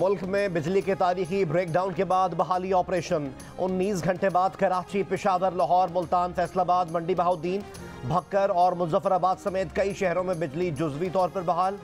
मुल्क में बिजली के तारीखी ब्रेकडाउन के बाद बहाली ऑपरेशन। 19 घंटे बाद कराची, पेशावर, लाहौर, मुल्तान, फैसलाबाद, मंडी बहाउद्दीन, भक्कर और मुजफ्फराबाद समेत कई शहरों में बिजली जुज़वी तौर पर बहाल।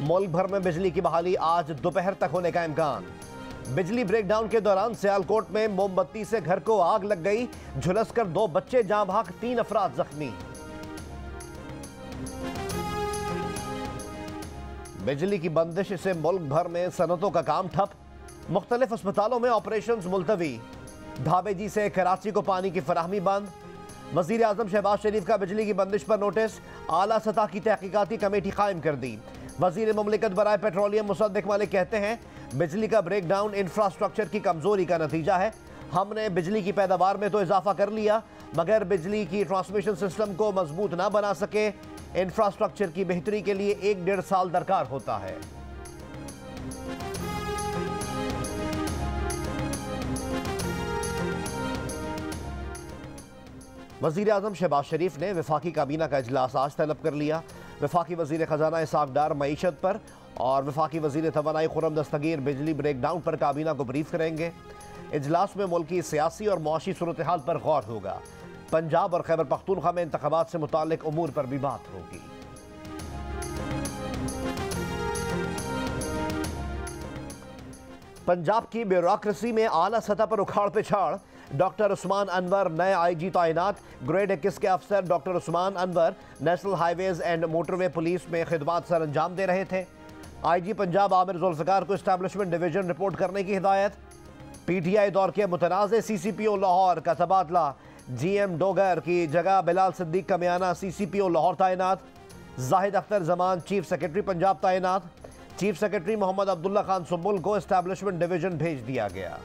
मुल्क भर में बिजली की बहाली आज दोपहर तक होने का इम्कान। बिजली ब्रेकडाउन के दौरान सियालकोट में मोमबत्ती से घर को आग लग गई, झुलसकर 2 बच्चे जाँ बहक, 3 अफराद जख्मी। बिजली की बंदिश से मुल्क भर में सनतों का काम ठप, मुख्तलिफ अस्पतालों में ऑपरेशन मुलतवी। ढाबेजी से कराची को पानी की फराहमी बंद। वज़ीर आज़म शहबाज शरीफ का बिजली की बंदिश पर नोटिस, आला सतह की तहकीकाती कमेटी कायम कर दी। वज़ीर मुमलिकत बराए पेट्रोलियम मुसद्दिक मालिक कहते हैं, बिजली का ब्रेकडाउन इंफ्रास्ट्रक्चर की कमजोरी का नतीजा है। हमने बिजली की पैदावार में तो इजाफा कर लिया, मगर बिजली की ट्रांसमिशन सिस्टम को मजबूत ना बना सके। इंफ्रास्ट्रक्चर की बेहतरी के लिए 1-1.5 साल दरकार होता है। वज़ीर आज़म शहबाज शरीफ ने वफाकी काबीना का इजलास आज तलब कर लिया। वफाकी वज़ीर ख़जाना इसाक डार मईशत पर और वफाकी वज़ीर तवानाई खुर्रम दस्तगीर बिजली ब्रेकडाउन पर काबीना को ब्रीफ करेंगे। इजलास में मुल्क की सियासी और मुआशी सूरत हाल पर गौर होगा। पंजाब और खैबर पख्तूनख्वा में इंतखाबात से मुताल्लिक उमूर पर भी बात होगी। पंजाब की ब्यूरोक्रेसी में आला सतह पर उखाड़ पिछाड़। डॉक्टर उस्मान अनवर नए आईजी तैनात। ग्रेड 21 के अफसर doctor Usman Anwar national highways and motorway police में खिदमात सर अंजाम दे रहे थे। आईजी पंजाब आमिर जुल्फ़िकार को एस्टैब्लिशमेंट डिवीजन रिपोर्ट करने की हिदायत। पीटीआई दौर के मुतनाज़ CCPO लाहौर का तबादला। GM डोगर की जगह बिलाल सिद्दीक का म्याना CCPO लाहौर तैनात। जाहिद अख्तर जमान चीफ सेक्रेटरी पंजाब तैनात। चीफ सेक्रेटरी मोहम्मद अब्दुल्ला खान सुब्बुल को एस्टैब्लिशमेंट डिवीजन भेज दिया गया।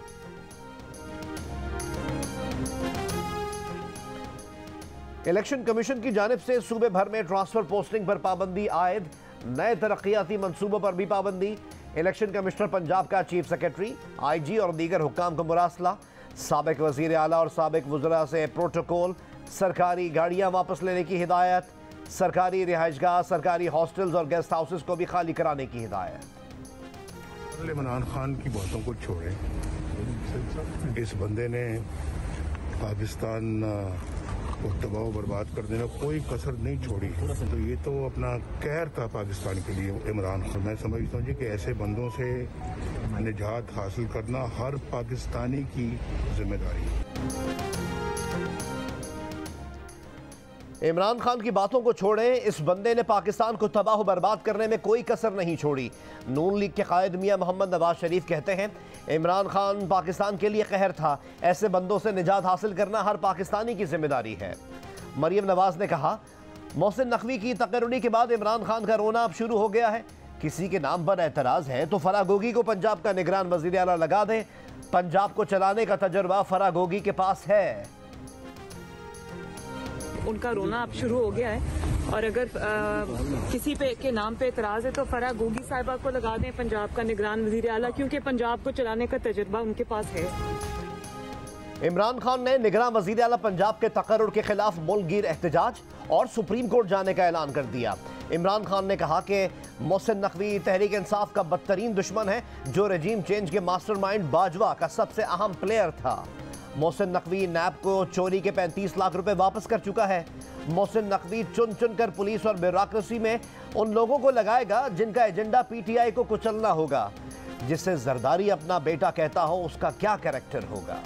इलेक्शन कमीशन की जानिब से सूबे भर में ट्रांसफर पोस्टिंग पर पाबंदी आयद। नए तरक्याती मंसूबों पर भी पाबंदी। इलेक्शन कमिश्नर पंजाब का चीफ सेक्रेटरी, IG और दीगर हुक्काम को मुरासला। साबिक वज़ीर आला और साबिक वज़रा से प्रोटोकॉल। सरकारी गाड़ियां वापस लेने की हिदायत। सरकारी रिहाइशगाह, सरकारी हॉस्टल्स और गेस्ट हाउसेस को भी खाली कराने की हिदायत। इमरान खान की बातों को छोड़ें, इस बंदे ने पाकिस्तान को तबाह बर्बाद कर देना कोई कसर नहीं छोड़ी। तो ये तो अपना कहर था पाकिस्तान के लिए इमरान खान। मैं समझता हूँ कि ऐसे बंदों से निजात हासिल करना हर पाकिस्तानी की जिम्मेदारी है। इमरान खान की बातों को छोड़ें, इस बंदे ने पाकिस्तान को तबाह बर्बाद करने में कोई कसर नहीं छोड़ी। नून लीग के कायद मियां मोहम्मद नवाज शरीफ कहते हैं, इमरान खान पाकिस्तान के लिए कहर था। ऐसे बंदों से निजात हासिल करना हर पाकिस्तानी की जिम्मेदारी है। मरियम नवाज ने कहा, मोहसिन नकवी की तकर्रुरी के बाद इमरान खान का रोना अब शुरू हो गया है। किसी के नाम पर एतराज है तो फरागोगी को पंजाब का निगरान वज़ीर आला लगा दें। पंजाब को चलाने का तजर्बा फरागोगी के पास है। उनका रोना अब शुरू हो गया है और अगर किसी पे के नाम पे एतराज है तो फराह गोगी साहिबा को लगा दें पंजाब का निगरान वज़ीर आला, क्योंकि पंजाब को चलाने का तजर्बा उनके पास है। इमरान खान ने निगरान वज़ीर आला पंजाब के तकर्रुर के खिलाफ मुल्कगीर एहतजाज और सुप्रीम कोर्ट जाने का ऐलान कर दिया। इमरान खान ने कहा कि मोहसिन नकवी तहरीक इंसाफ का बदतरीन दुश्मन है, जो रजीम चेंज के मास्टरमाइंड बाजवा का सबसे अहम प्लेयर था। मोहसिन नकवी नैब को चोरी के 35 लाख रुपए वापस कर चुका है। मोहसिन नकवी चुन चुन कर पुलिस और ब्यूरोक्रेसी में उन लोगों को लगाएगा जिनका एजेंडा PTI को कुचलना होगा। जिसे जरदारी अपना बेटा कहता हो, उसका क्या कैरेक्टर होगा।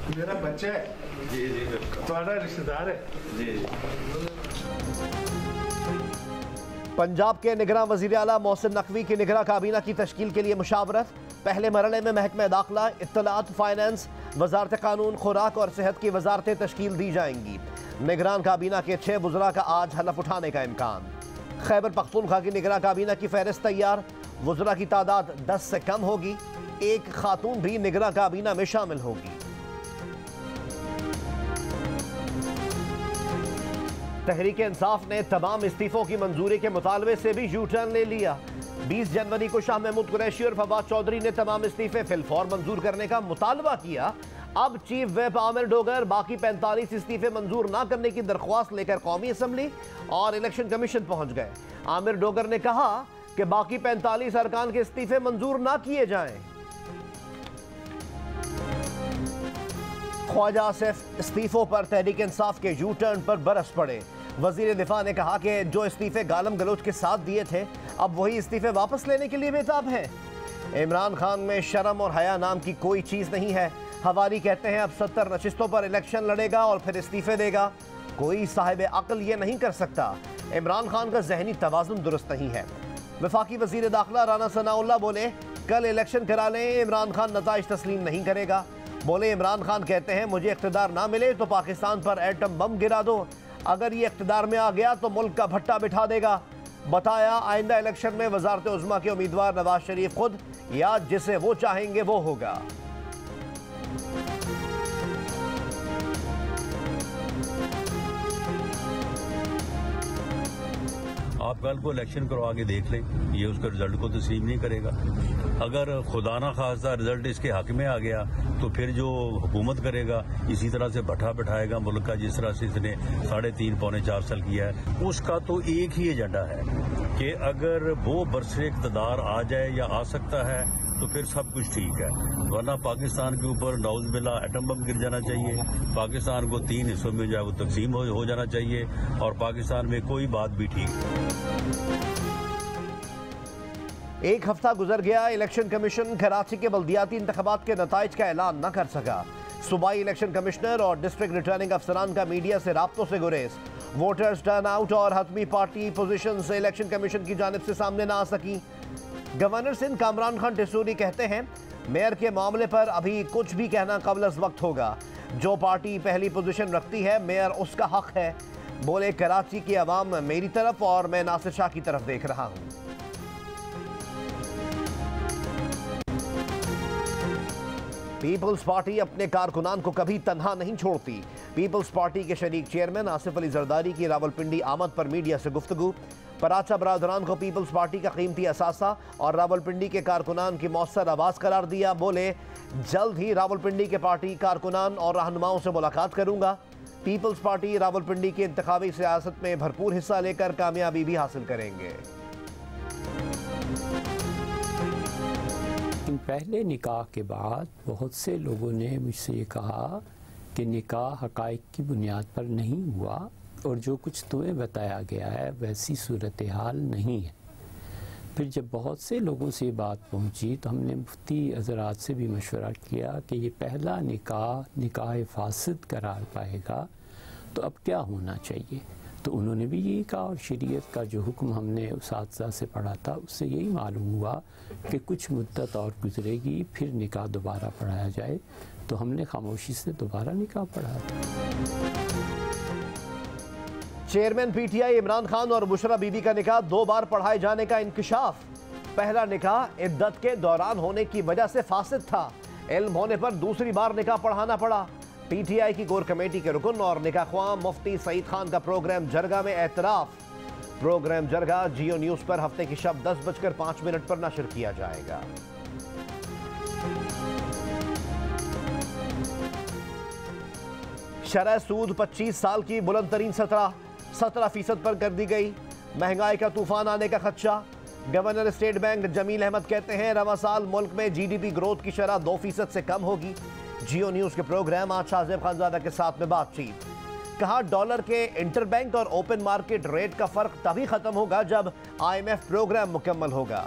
मेरा बच्चा है जी, तुम्हारा रिश्तेदार है जी। पंजाब के निगरान वज़ीर आला मोहसिन नकवी की निगरान काबीना की तश्कील के लिए मुशावरत। पहले मरहले में महकमा दाखिला, इत्तलात, फाइनेंस, वजारत कानून, खुराक और सेहत की वजारतें तश्कील दी जाएंगी। निगरान काबीना के 6 वज़रा का आज हलफ उठाने का इम्कान। खैबर पख्तूनख्वा की निगरान काबीना की फहरिस्त तैयार। वज़रा की तादाद 10 से कम होगी। एक खातून भी निगरान काबीना में शामिल होगी। तहरीक इंसाफ ने तमाम इस्तीफों की मंजूरी के मुतालबे से भी यू टर्न ले लिया। 20 जनवरी को शाह महमूद कुरैशी और फवाद चौधरी ने तमाम इस्तीफे फिलफौर मंजूर करने का मुतालबा किया। अब चीफ व्हिप आमिर डोगर बाकी 45 इस्तीफे मंजूर ना करने की दरख्वास्त लेकर कौमी असम्बली और इलेक्शन कमीशन पहुंच गए। आमिर डोगर ने कहा कि बाकी 45 अरकान के इस्तीफे मंजूर ना किए जाएं। ख्वाजा आसिफ इस्तीफों पर तहरीक इंसाफ के यू टर्न पर बरस पड़े। वजीर दिफा ने कहा कि जो इस्तीफे गालम गलोच के साथ दिए थे अब वही इस्तीफे वापस लेने के लिए बेताब हैं। इमरान खान में शर्म और हया नाम की कोई चीज़ नहीं है। हवारी कहते हैं अब 70 नशिस्तों पर इलेक्शन लड़ेगा और फिर इस्तीफे देगा। कोई साहिब अक्ल ये नहीं कर सकता। इमरान खान का जहनी तवाज़ुन दुरुस्त नहीं है। वफाकी वजीर दाखिला राना सनाउल्लाह बोले कल इलेक्शन करा लें, इमरान खान नताइज तस्लीम नहीं करेगा। बोले इमरान खान कहते हैं मुझे इख्तिदार ना मिले तो पाकिस्तान पर एटम बम गिरा दो, अगर ये इख्तिदार में आ गया तो मुल्क का भट्टा बिठा देगा। बताया आइंदा इलेक्शन में वजारत उज़्मा के उम्मीदवार नवाज शरीफ खुद या जिसे वो चाहेंगे वो होगा। आप कल को इलेक्शन करवा के देख लें, ये उसके रिजल्ट को तस्लीम नहीं करेगा। अगर खुदा ना खास्ता रिजल्ट इसके हक में आ गया तो फिर जो हुकूमत करेगा इसी तरह से भट्ठा बिठाएगा मुल्क का, जिस तरह से इसने 3.5 पौने 4 साल किया है। उसका तो एक ही एजेंडा है कि अगर वो बरसे इक़्तिदार आ जाए या आ सकता है तो फिर सब कुछ ठीक है, वरना पाकिस्तान के ऊपर नाउज़ुबिल्लाह एटम बम गिर जाना चाहिए, पाकिस्तान को 3 हिस्सों में जो वो तकसीम हो जाना चाहिए और पाकिस्तान में कोई बात भी ठीक। एक हफ्ता गुजर गया, इलेक्शन कमीशन कराची के बल्दियाती इंतखाबात के नताइज का ऐलान न कर सका। सूबाई इलेक्शन कमिश्नर और डिस्ट्रिक्ट रिटर्निंग अफसरान का मीडिया से राब्तों से गुरेज। वोटर्स टर्न आउट और हतमी पार्टी पोजीशन से इलेक्शन कमीशन की जानिब से सामने न आ सकी। गवर्नर सिंध कामरान खान टिसूरी कहते हैं मेयर के मामले पर अभी कुछ भी कहना कबल अज़ वक्त होगा। जो पार्टी पहली पोजीशन रखती है मेयर उसका हक है। बोले कराची की आवाम मेरी तरफ और मैं नासिर शाह की तरफ देख रहा हूं। पीपल्स पार्टी अपने कारकुनान को कभी तन्हा नहीं छोड़ती। पीपल्स पार्टी के शरीक चेयरमैन आसिफ अली जरदारी की रावलपिंडी आमद पर मीडिया से गुफ्तगू। पराचा बरादरान को पीपल्स पार्टी का कीमती असासा और रावलपिंडी के कारकुनान की मौसर आवाज करार दिया। बोले जल्द ही रावलपिंडी के पार्टी कारकुनान और रहनुमाओं से मुलाकात करूंगा। पीपल्स पार्टी रावलपिंडी की इंतखाबी सियासत में भरपूर हिस्सा लेकर कामयाबी भी हासिल करेंगे। पहले निकाह के बाद बहुत से लोगों ने मुझसे ये कहा कि निकाह हक़ाइक़ की बुनियाद पर नहीं हुआ और जो कुछ तुम्हें बताया गया है वैसी सूरत हाल नहीं है। फिर जब बहुत से लोगों से ये बात पहुंची तो हमने मुफ्ती हज़रात से भी मशवरा किया कि ये पहला निकाह फासिद करार पाएगा तो अब क्या होना चाहिए। तो उन्होंने भी यही कहा और शरीयत का जो हुक्म हमने उसातिज़ा से पढ़ा था उससे यही मालूम हुआ कि कुछ मुद्दत और गुजरेगी फिर निकाह दोबारा पढ़ाया जाए। तो हमने खामोशी से दोबारा निकाह पढ़ा था। चेयरमैन पीटीआई इमरान खान और बुशरा बीबी का निकाह 2 बार पढ़ाए जाने का इंकिशाफ। पहला निकाह इद्दत के दौरान होने की वजह से फासिद था, इल्म होने पर दूसरी बार निकाह पढ़ाना पड़ा। पीटीआई की कोर कमेटी के रुकन और निकाह ख्वाह मुफ्ती सईद खान का प्रोग्राम जरगा में एतराफ। प्रोग्राम जरगा जियो न्यूज पर हफ्ते की शब 10:05 पर नशर किया जाएगा। शरह सूद 25 साल की बुलंद तरीन 17% पर कर दी गई। महंगाई का तूफान आने का खदशा। Governor state bank Jamil Ahmad कहते हैं रवा साल मुल्क में जीडीपी ग्रोथ की शरह 2% से कम होगी। जियो न्यूज के प्रोग्राम आज शाहजेब खानजादा के साथ में बातचीत। कहा डॉलर के इंटरबैंक और ओपन मार्केट रेट का फर्क तभी खत्म होगा जब IMF प्रोग्राम मुकम्मल होगा।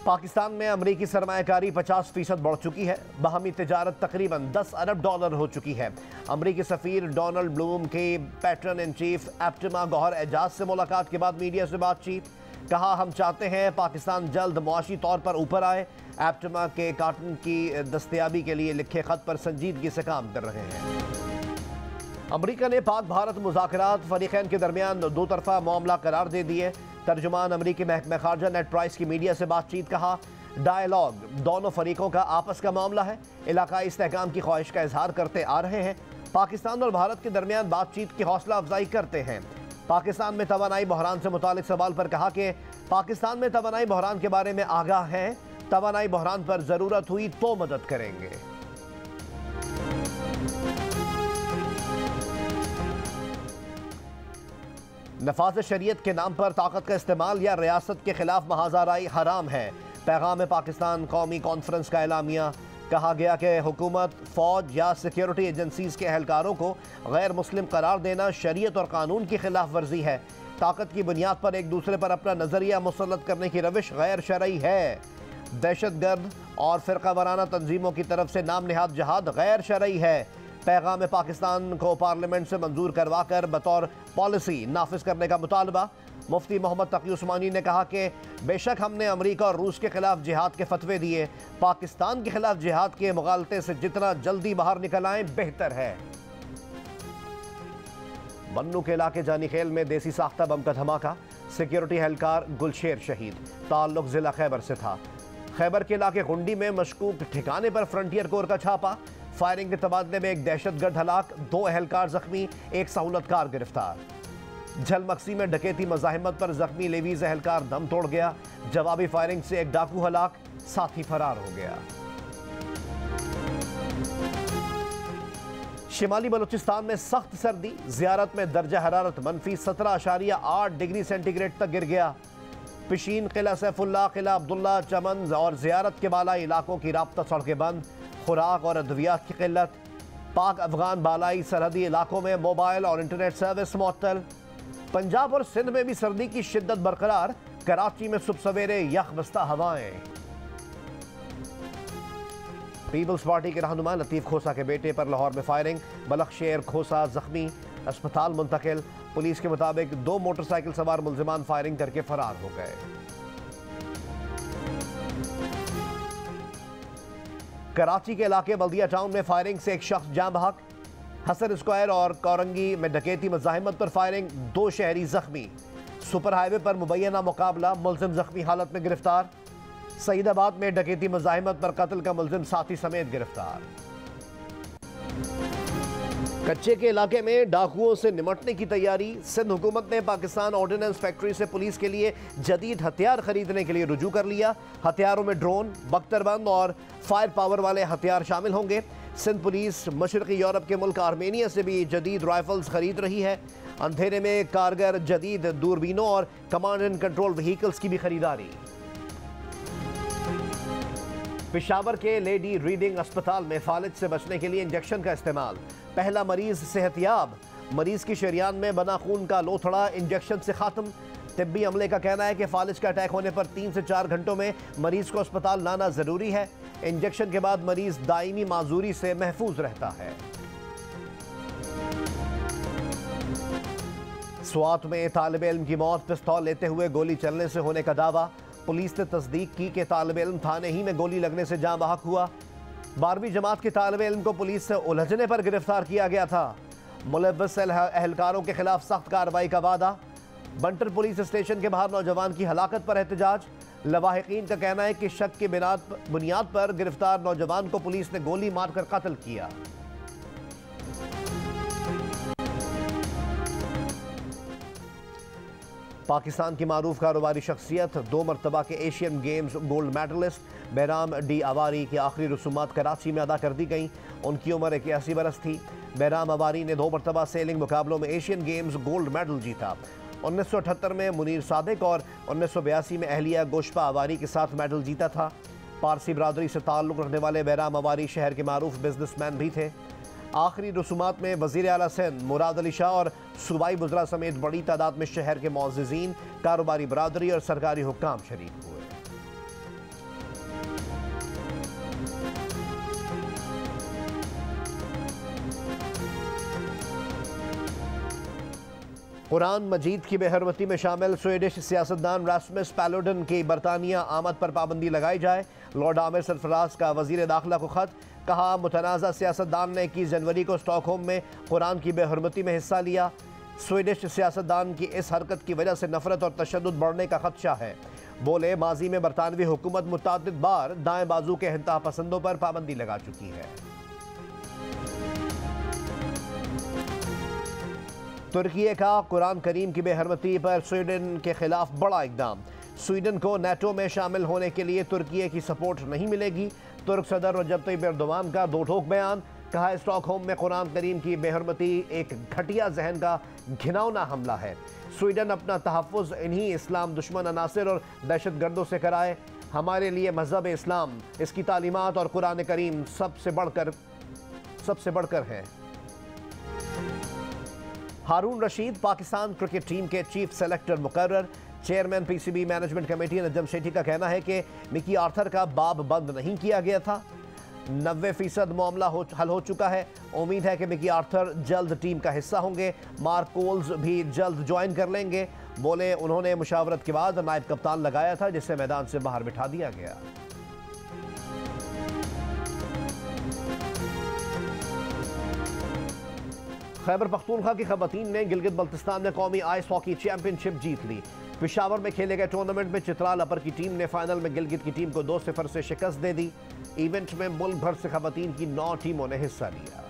पाकिस्तान में अमरीकी सरमायाकारी 50% बढ़ चुकी है। बाहमी तिजारत तकरीबन $10 अरब हो चुकी है। अमरीकी सफीर डोनाल्ड ब्लूम के patron in chief APTMA Gohar Ejaz से मुलाकात के बाद मीडिया से बातचीत। कहा हम चाहते हैं पाकिस्तान जल्द मुआशी तौर पर ऊपर आए। एप्टिमा के कार्टन की दस्तयाबी के लिए लिखे खत पर संजीदगी से काम कर रहे हैं। अमरीका ने पाक भारत मुज़ाकरात फरीक़ैन के दरमियान 2 तरफ़ा मामला करार दे दिए। तर्जुमान अमरीकी महकमा खारजा नेट प्राइस की मीडिया से बातचीत। कहा डायलॉग दोनों फरीकों का आपस का मामला है, इलाकाई इस्तेहकाम की ख्वाहिश का इजहार करते आ रहे हैं। पाकिस्तान और भारत के दरमियान बातचीत की हौसला अफजाई करते हैं। पाकिस्तान में तवानाई बहरान से मुतालिक सवाल पर कहा कि पाकिस्तान में तवानाई बहरान के बारे में आगाह हैं, तवानाई बहरान पर जरूरत हुई तो मदद करेंगे। नफाज़ शरीयत के नाम पर ताकत का इस्तेमाल या रियासत के खिलाफ महाजाराई हराम है। पैगाम पाकिस्तान कौमी कॉन्फ्रेंस का एलामिया। कहा गया कि हुकूमत, फौज या सिक्योरिटी एजेंसीज के एहलकारों को गैर मुस्लिम करार देना शरीयत और कानून की खिलाफ वर्जी है। ताकत की बुनियाद पर एक दूसरे पर अपना नजरिया मुसल्लत करने की रविश गैर शरई है। दहशतगर्द और फिरका वाराना तंजीमों की तरफ से नाम निहाद जहाद गैर शरई है। पैगाम पाकिस्तान को पार्लियामेंट से मंजूर करवा कर बतौर पॉलिसी नाफिज करने का मुतालबा। मुफ्ती मोहम्मद तकी उस्मानी ने कहा कि बेशक हमने अमरीका और रूस के खिलाफ जिहाद के फतवे दिए, पाकिस्तान के खिलाफ जिहाद के मुगालते से जितना जल्दी बाहर निकल आए बेहतर है। बन्नू के इलाके जानी खेल में देसी साख्ता बम का धमाका, सिक्योरिटी एहलकार गुलशेर शहीद, ताल्लुक जिला खैबर से था। खैबर के इलाके गुंडी में मशकूक ठिकाने पर फ्रंटियर कोर का छापा, फायरिंग के तबादले में एक दहशतगर्द हलाक, 2 एहलकार जख्मी, 1 सहूलतकार गिरफ्तार। झलमक्सी में डकैती मज़ाहिमत पर जख्मी लेवीज एहलकार दम तोड़ गया, जवाबी फायरिंग से एक डाकू हलाक, साथी फरार हो गया। शिमाली बलूचिस्तान में सख्त सर्दी, ज़ियारत में दर्जा हरारत -17.8 डिग्री सेंटीग्रेड तक गिर गया। पिशीन, किला सैफुल्ला, किला अब्दुल्ला, चमन और ज़ियारत के बालाई इलाकों की राब्ता सड़कें बंद, खुराक और अद्वियात की किल्लत। पाक अफगान बालाई सरहदी इलाकों में मोबाइल और इंटरनेट सर्विस मुअत्तल। पंजाब और सिंध में भी सर्दी की शिद्दत बरकरार, कराची में सुबह सवेरे यख बस्ता हवाएं। पीपल्स पार्टी के रहनुमा लतीफ खोसा के बेटे पर लाहौर में फायरिंग, बलखशेर खोसा जख्मी, अस्पताल मुंतकिल। पुलिस के मुताबिक 2 मोटरसाइकिल सवार मुल्जिमान फायरिंग करके फरार हो गए। कराची के इलाके बल्दिया टाउन में फायरिंग से एक शख्स जान बहक। हसन स्क्वायर और कौरंगी में डकैती मज़ाहिमत पर फायरिंग, 2 शहरी जख्मी। सुपर हाईवे पर मुबैना मुकाबला, मुल्जिम जख्मी हालत में गिरफ्तार। सईदाबाद में डकैती मज़ाहिमत पर कत्ल का मुल्जिम साथी समेत गिरफ्तार। कच्चे के इलाके में डाकुओं से निमटने की तैयारी, सिंध हुकूमत ने पाकिस्तान ऑर्डिनेंस फैक्ट्री से पुलिस के लिए जदीद हथियार खरीदने के लिए रुजू कर लिया। हथियारों में ड्रोन, बख्तरबंद और फायर पावर वाले हथियार शामिल होंगे। सिंध पुलिस मशरक़ी यूरोप के मुल्क आर्मेनिया से भी जदीद राइफल्स खरीद रही है। अंधेरे में कारगर जदीद दूरबीनों और कमांड एंड कंट्रोल व्हीकल्स की भी खरीदारी। पेशावर के लेडी रीडिंग अस्पताल में फालिज से बचने के लिए इंजेक्शन का इस्तेमाल, पहला मरीज सेहतियाब। मरीज की शरियान में बना खून का लोथड़ा इंजेक्शन से खात्म। तिब्बी अमले का कहना है कि फालिज का अटैक होने पर 3 से 4 घंटों में मरीज को अस्पताल लाना जरूरी है। इंजेक्शन के बाद मरीज दायमी माजूरी से महफूज रहता है। स्वात में तालिब इल्म की मौत, पिस्तौल लेते हुए गोली चलने से होने का दावा। पुलिस ने तस्दीक की कि तालिब इल्म थाने ही में गोली लगने से जाँ बहक हुआ। 12वीं जमात के तालिब इल्म को पुलिस से उलझने पर गिरफ्तार किया गया था। मुलव्वस एहलकारों के खिलाफ सख्त कार्रवाई का वादा। बंटर पुलिस स्टेशन के बाहर नौजवान की हलाकत पर एहतजाज। लवाहिकीन का कहना है कि शक की बुनियाद पर गिरफ्तार नौजवान को पुलिस ने गोली मारकर कत्ल किया। पाकिस्तान की मारूफ कारोबारी शख्सियत, 2 मरतबा के Asian Games gold medallist Bahram D Avari की आखिरी रसूमात कराची में अदा कर दी गई। उनकी उम्र 81 बरस थी। बहराम अवारी ने 2 मरतबा सेलिंग मुकाबलों में एशियन गेम्स गोल्ड मेडल जीता। 1978 में मुनीर सादिक और 1982 में अहलिया गोशपा अवारी के साथ मेडल जीता था। पारसी बरादरी से ताल्लुक़ रखने वाले बहराम अवारी शहर के मारूफ बिजनेसमैन भी थे। आखिरी रसूमात में वज़ीर आला सिंध मुराद अली शाह और सूबाई वज़रा समेत बड़ी तादाद में शहर के मुअज़्ज़िज़ीन, कारोबारी बरादरी और सरकारी हुक्काम शरीक हुए। कुरान मजीद की बेहरमती में शामिल स्वीडिश सियासतदान रास्मस पैलुडन की बरतानिया आमद पर पाबंदी लगाई जाए। लॉर्ड आमिर सरफराज का वज़ीर दाखिला को खत। कहा, मुतनाज़ा सियासतदान ने 21 जनवरी को स्टॉकहोम में कुरान की बेहरमती में हिस्सा लिया। स्वीडिश सियासतदान की इस हरकत की वजह से नफरत और तशद्दुद बढ़ने का खदशा है। बोले, माजी में बरतानवी हुकूमत मुतअद्दिद बार दाएं बाजू के इंतहा पसंदों पर पाबंदी लगा चुकी है। तुर्की का कुरान करीम की बेहरमती पर स्वीडन के खिलाफ बड़ा इकदाम। स्वीडन को नेटो में शामिल होने के लिए तुर्की की सपोर्ट नहीं मिलेगी। तुर्क सदर रजब तैयब एर्दोगान का दो ठोक बयान। कहा स्टॉकहोम में कुरान करीम की बेहरमती एक घटिया जहन का घिनौना हमला है। स्वीडन अपना तहफ़्फ़ुज़ इन्हीं इस्लाम दुश्मन अनासिर और दहशतगर्दों से कराए। हमारे लिए मज़हब इस्लाम, इसकी तालीमात और कुरान करीम सबसे बढ़कर है। हारून रशीद पाकिस्तान क्रिकेट टीम के चीफ सेलेक्टर मुकर्रर। चेयरमैन पीसीबी मैनेजमेंट कमेटी नजम शेठी का कहना है कि मिकी आर्थर का बाब बंद नहीं किया गया था। 90% मामला हल हो चुका है। उम्मीद है कि मिकी आर्थर जल्द टीम का हिस्सा होंगे। मार्क कोल्स भी जल्द ज्वाइन कर लेंगे। बोले उन्होंने मुशावरत के बाद नायब कप्तान लगाया था जिसे मैदान से बाहर बिठा दिया गया। खैबर पख्तूनख्वा की खवातीन ने गिलगित बल्तिस्तान में कौमी आइस हॉकी चैंपियनशिप जीत ली। पेशावर में खेले गए टूर्नामेंट में चित्राल अपर की टीम ने फाइनल में गिलगित की टीम को 2-0 से शिकस्त दे दी। इवेंट में मुल्क भर से खवातीन की 9 टीमों ने हिस्सा लिया।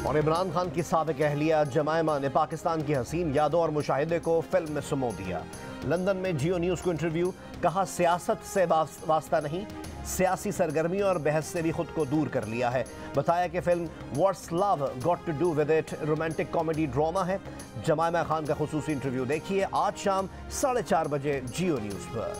और इमरान खान की साबिक अहलिया जमायमा ने पाकिस्तान की हसीन यादों और मुशाहिदे को फिल्म में समो दिया। लंदन में जियो न्यूज़ को इंटरव्यू। कहा सियासत से वास्ता नहीं, सियासी सरगर्मी और बहस से भी खुद को दूर कर लिया है। बताया कि film what's love got to do with it romantic comedy drama है। जमायमा खान का खुसूसी इंटरव्यू देखिए आज शाम 4:30 बजे जियो न्यूज़ पर।